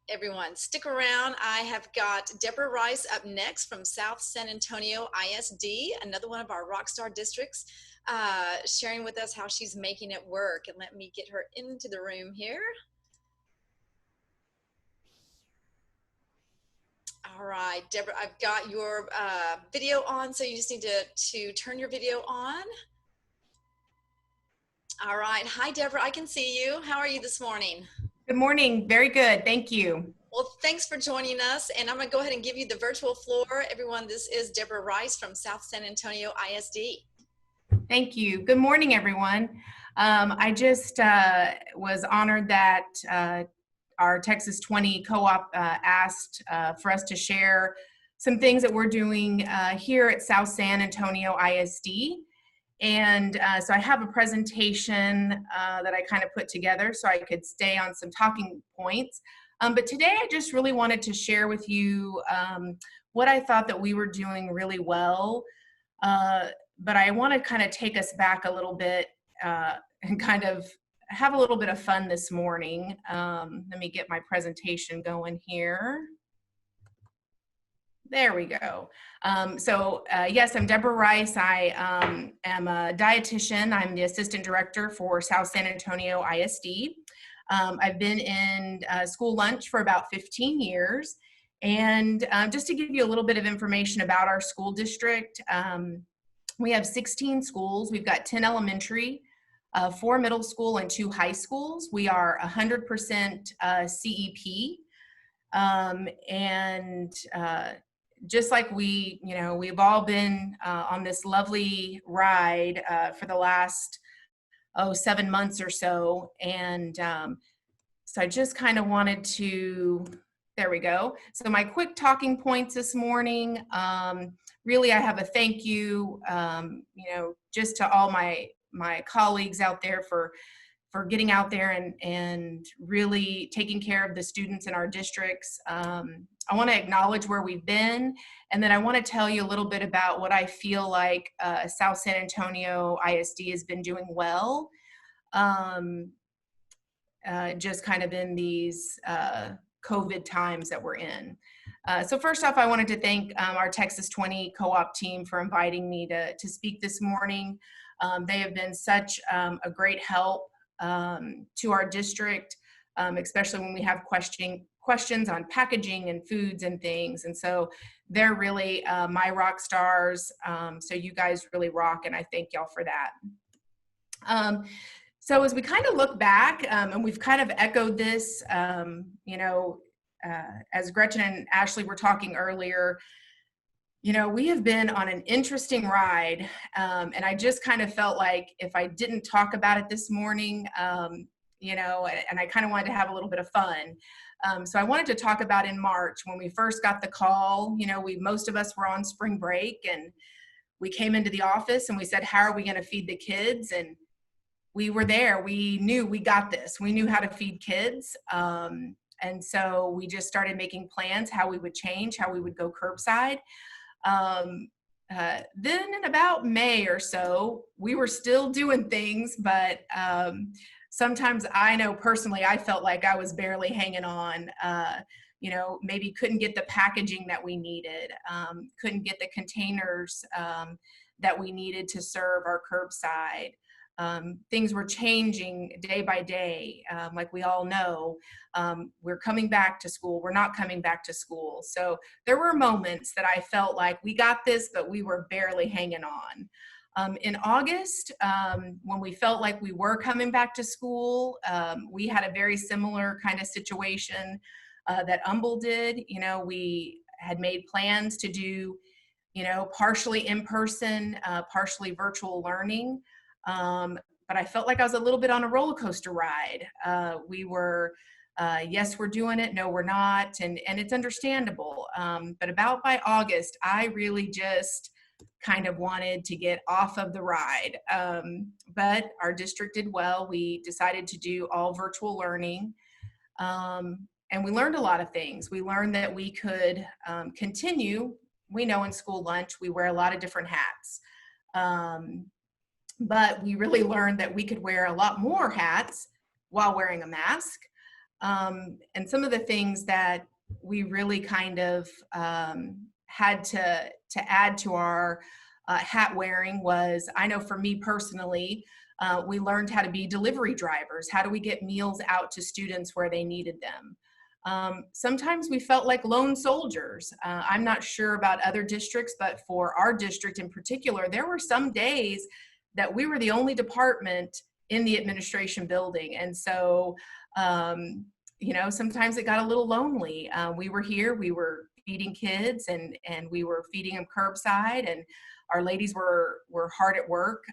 Everyone, stick around. I have got Debra Rice up next from South San Antonio ISD, another one of our Rockstar districts, sharing with us how she's making it work. And let me get her into the room here. All right, Debra, I've got your video on, so you just need to turn your video on. All right. Hi, Debra. I can see you. How are you this morning? Good morning. Very good. Thank you. Well, thanks for joining us, and I'm going to go ahead and give you the virtual floor. Everyone, this is Debra Rice from South San Antonio ISD. Thank you. Good morning, everyone. I just was honored that our Texas 20 co-op asked for us to share some things that we're doing here at South San Antonio ISD. And so I have a presentation that I kind of put together so I could stay on some talking points. But today I just really wanted to share with you what I thought that we were doing really well. But I want to kind of take us back a little bit and kind of have a little bit of fun this morning. Let me get my presentation going here. There we go. Yes, I'm Debra Rice. I am a dietitian. I'm the assistant director for South San Antonio ISD. I've been in school lunch for about 15 years. And just to give you a little bit of information about our school district, we have 16 schools. We've got 10 elementary, 4 middle school, and 2 high schools. We are 100% CEP. Just like we've all been on this lovely ride for the last 7 months or so. And so I just kind of wanted to, there we go. So my quick talking points this morning, really I have a thank you, just to all my colleagues out there for getting out there and really taking care of the students in our districts. I want to acknowledge where we've been, and then I want to tell you a little bit about what I feel like South San Antonio ISD has been doing well, just kind of in these COVID times that we're in. So first off, I wanted to thank our Texas 20 co-op team for inviting me to speak this morning. They have been such a great help to our district, especially when we have questions on packaging and foods and things. And so they're really my rock stars. So you guys really rock, and I thank y'all for that. So as we kind of look back, and we've kind of echoed this, as Gretchen and Ashley were talking earlier, we have been on an interesting ride, and I just kind of felt like if I didn't talk about it this morning, and I kind of wanted to have a little bit of fun. So I wanted to talk about in March when we first got the call. Most of us were on spring break, and we came into the office and we said, how are we going to feed the kids? And we were there. We knew we got this. We knew how to feed kids. And so we just started making plans, how we would change, how we would go curbside. Then in about May or so, we were still doing things, but sometimes I know personally, I felt like I was barely hanging on, maybe couldn't get the packaging that we needed, couldn't get the containers that we needed to serve our curbside. Things were changing day by day. Like we all know, we're coming back to school, we're not coming back to school. So there were moments that I felt like we got this, but we were barely hanging on. In August, when we felt like we were coming back to school, we had a very similar kind of situation that Humble did. We had made plans to do, partially in person, partially virtual learning. But I felt like I was a little bit on a roller coaster ride. We were, yes, we're doing it. No, we're not. And it's understandable. But about by August, I really just kind of wanted to get off of the ride. But our district did well. We decided to do all virtual learning. And we learned a lot of things. We learned that we could continue. We know in school lunch, we wear a lot of different hats. But we really learned that we could wear a lot more hats while wearing a mask. And some of the things that we really kind of had to add to our hat wearing was, I know for me personally, we learned how to be delivery drivers. How do we get meals out to students where they needed them? Sometimes we felt like lone soldiers. I'm not sure about other districts, but for our district in particular, there were some days that we were the only department in the administration building. And so, you know, sometimes it got a little lonely. We were here, we were feeding kids, and we were feeding them curbside, and our ladies were hard at work.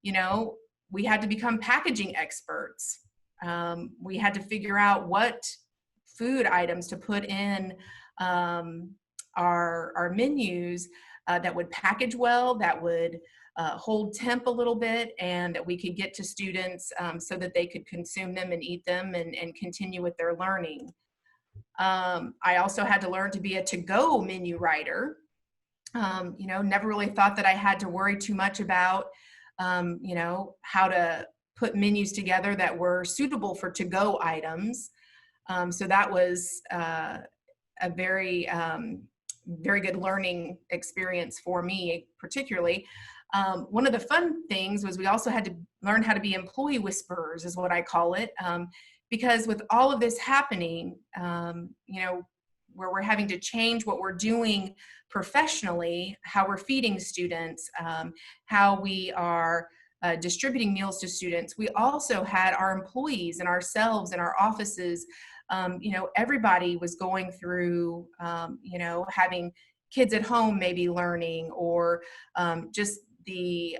You know, we had to become packaging experts. We had to figure out what food items to put in our menus that would package well, that would hold temp a little bit, and that we could get to students so that they could consume them and eat them and continue with their learning. I also had to learn to be a to-go menu writer. You know, never really thought that I had to worry too much about, you know, how to put menus together that were suitable for to-go items. So that was a very, very good learning experience for me, particularly. One of the fun things was we also had to learn how to be employee whisperers, is what I call it, because with all of this happening, you know, where we're having to change what we're doing professionally, how we're feeding students, how we are distributing meals to students, we also had our employees and ourselves and our offices. You know, everybody was going through, you know, having kids at home maybe learning, or just the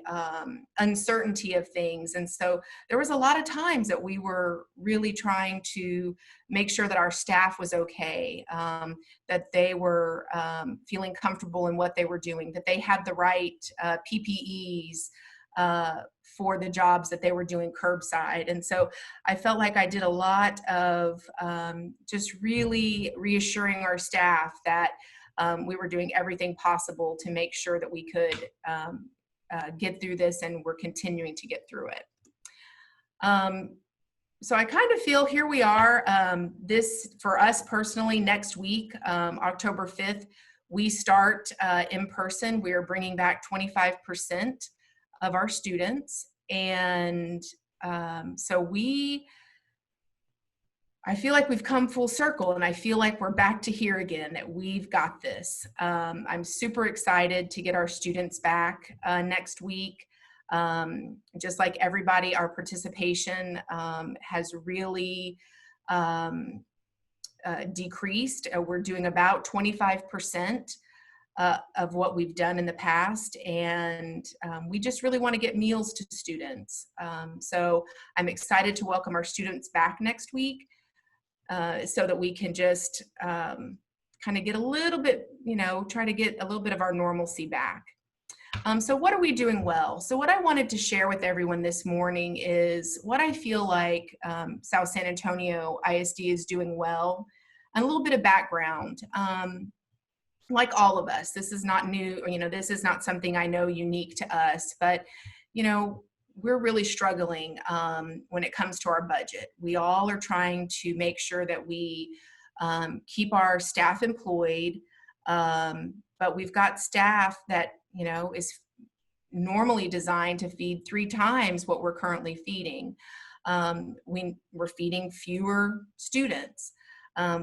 uncertainty of things. And so there was a lot of times that we were really trying to make sure that our staff was okay, that they were feeling comfortable in what they were doing, that they had the right PPEs for the jobs that they were doing curbside. And so I felt like I did a lot of just really reassuring our staff that we were doing everything possible to make sure that we could get through this, and we're continuing to get through it. So I kind of feel here we are. This, for us personally, next week, October 5th, we start in person. We are bringing back 25% of our students. And so I feel like we've come full circle, and I feel like we're back to here again, that we've got this. I'm super excited to get our students back next week. Just like everybody, our participation has really decreased. We're doing about 25% of what we've done in the past, and we just really want to get meals to students. So I'm excited to welcome our students back next week, so that we can just kind of get a little bit, you know, try to get a little bit of our normalcy back. So what are we doing well? So what I wanted to share with everyone this morning is what I feel like South San Antonio ISD is doing well, and a little bit of background. Like all of us, this is not new, you know, this is not something I know unique to us, but, you know, we're really struggling when it comes to our budget. We all are trying to make sure that we keep our staff employed, but we've got staff that, you know, is normally designed to feed 3 times what we're currently feeding. We're feeding fewer students.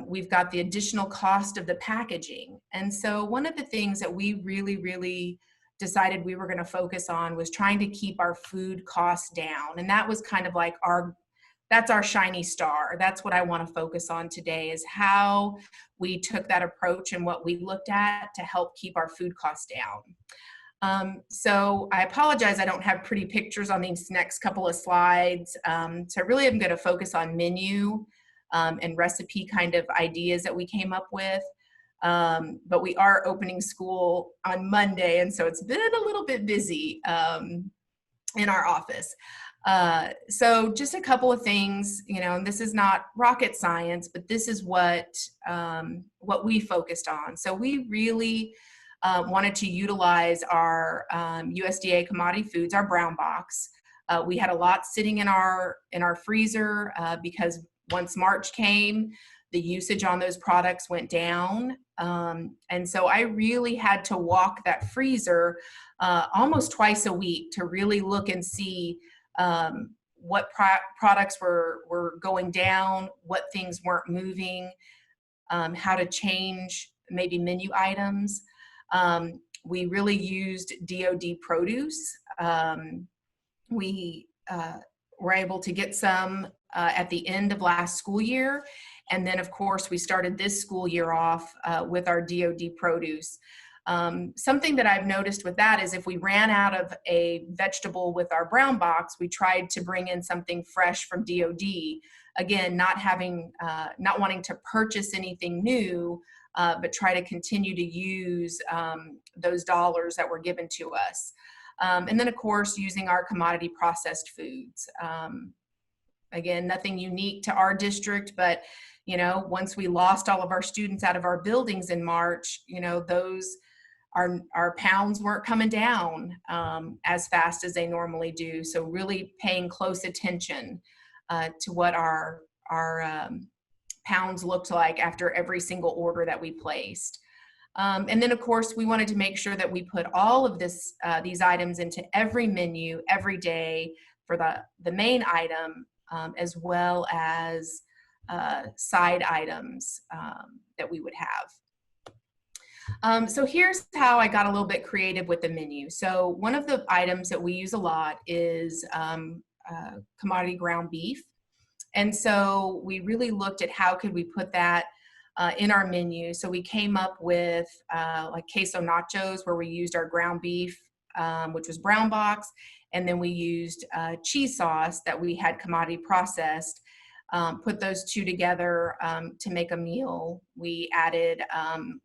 We've got the additional cost of the packaging. And so one of the things that we really decided we were going to focus on was trying to keep our food costs down. And that was kind of like that's our shiny star. That's what I want to focus on today, is how we took that approach and what we looked at to help keep our food costs down. So I apologize, I don't have pretty pictures on these next couple of slides. So I really am going to focus on menu and recipe kind of ideas that we came up with. But we are opening school on Monday, and so it's been a little bit busy in our office. So just a couple of things, you know, and this is not rocket science, but this is what we focused on. So we really wanted to utilize our USDA commodity foods, our brown box. We had a lot sitting in our freezer because once March came, the usage on those products went down. And so I really had to walk that freezer almost twice a week to really look and see what products were going down, what things weren't moving, how to change maybe menu items. We really used DoD produce. We were able to get some at the end of last school year. And then, of course, we started this school year off with our DoD produce. Something that I've noticed with that is if we ran out of a vegetable with our brown box, we tried to bring in something fresh from DoD. Again, not wanting to purchase anything new, but try to continue to use those dollars that were given to us. And then, of course, using our commodity processed foods. Again, nothing unique to our district, but, once we lost all of our students out of our buildings in March, our pounds weren't coming down as fast as they normally do. So really paying close attention to what our pounds looked like after every single order that we placed. And then, of course, we wanted to make sure that we put all of these items into every menu every day for the main item, as well as side items that we would have. So here's how I got a little bit creative with the menu. So one of the items that we use a lot is commodity ground beef. And so we really looked at how could we put that in our menu. So we came up with like queso nachos, where we used our ground beef, which was brown box, and then we used cheese sauce that we had commodity processed. Put those two together to make a meal. We added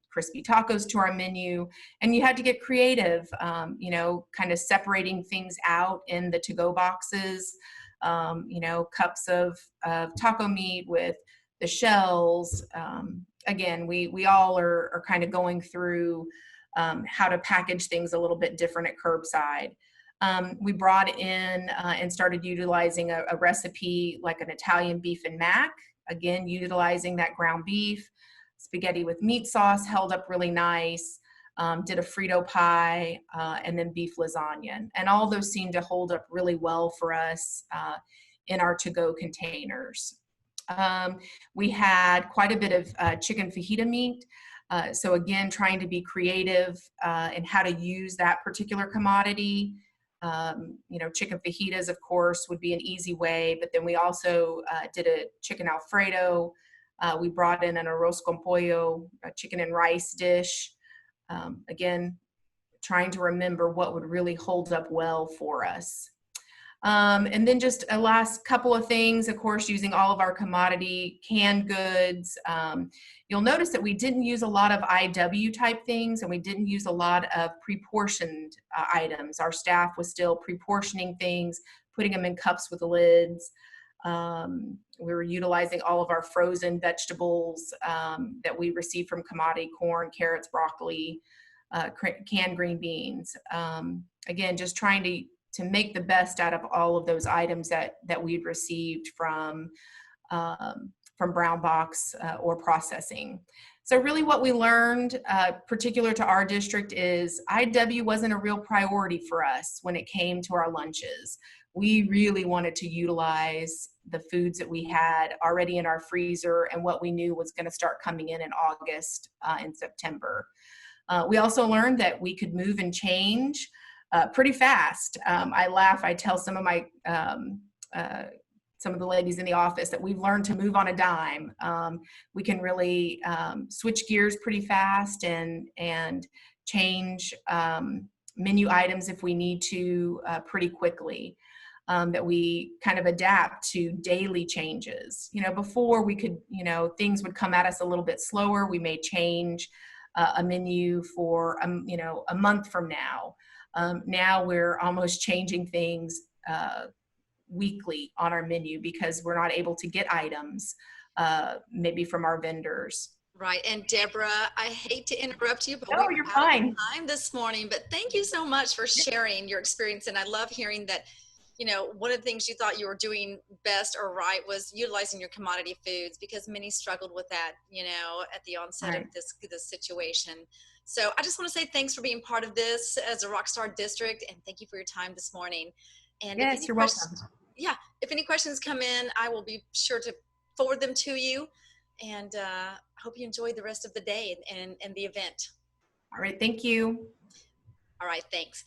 crispy tacos to our menu, and you had to get creative, kind of separating things out in the to-go boxes, cups of taco meat with the shells. Again, we all are kind of going through how to package things a little bit different at curbside. We brought in and started utilizing a recipe like an Italian beef and mac, again, utilizing that ground beef. Spaghetti with meat sauce held up really nice. Did a Frito pie, and then beef lasagna. And all those seemed to hold up really well for us in our to-go containers. We had quite a bit of chicken fajita meat. So again, trying to be creative in how to use that particular commodity. Chicken fajitas, of course, would be an easy way, but then we also did a chicken Alfredo. We brought in an arroz con pollo, a chicken and rice dish. Again, trying to remember what would really hold up well for us. And then just a last couple of things, of course, using all of our commodity canned goods. You'll notice that we didn't use a lot of IW type things, and we didn't use a lot of pre-portioned items. Our staff was still pre-portioning things, putting them in cups with lids. We were utilizing all of our frozen vegetables that we received from commodity: corn, carrots, broccoli, canned green beans. Again, just trying to make the best out of all of those items that we've received from brown box or processing. So really what we learned, particular to our district, is IW wasn't a real priority for us when it came to our lunches. We really wanted to utilize the foods that we had already in our freezer and what we knew was going to start coming in August and September. We also learned that we could move and change pretty fast. I laugh. I tell some of my some of the ladies in the office that we've learned to move on a dime. We can really switch gears pretty fast and change menu items if we need to pretty quickly. That we kind of adapt to daily changes. Before we could, things would come at us a little bit slower. We may change a menu for, a month from now. Now we're almost changing things weekly on our menu because we're not able to get items maybe from our vendors. Right. And Debra, I hate to interrupt you, but no, we're you're out fine. of time this morning. But thank you so much for sharing your experience. And I love hearing that you know, one of the things you thought you were doing best or right was utilizing your commodity foods, because many struggled with that, you know, at the onset of Right. this situation. So I just want to say thanks for being part of this as a Rockstar District, and thank you for your time this morning. And if Yes, any you're questions, welcome. yeah, if any questions come in, I will be sure to forward them to you. And hope you enjoy the rest of the day and the event. All right. Thank you. All right, thanks.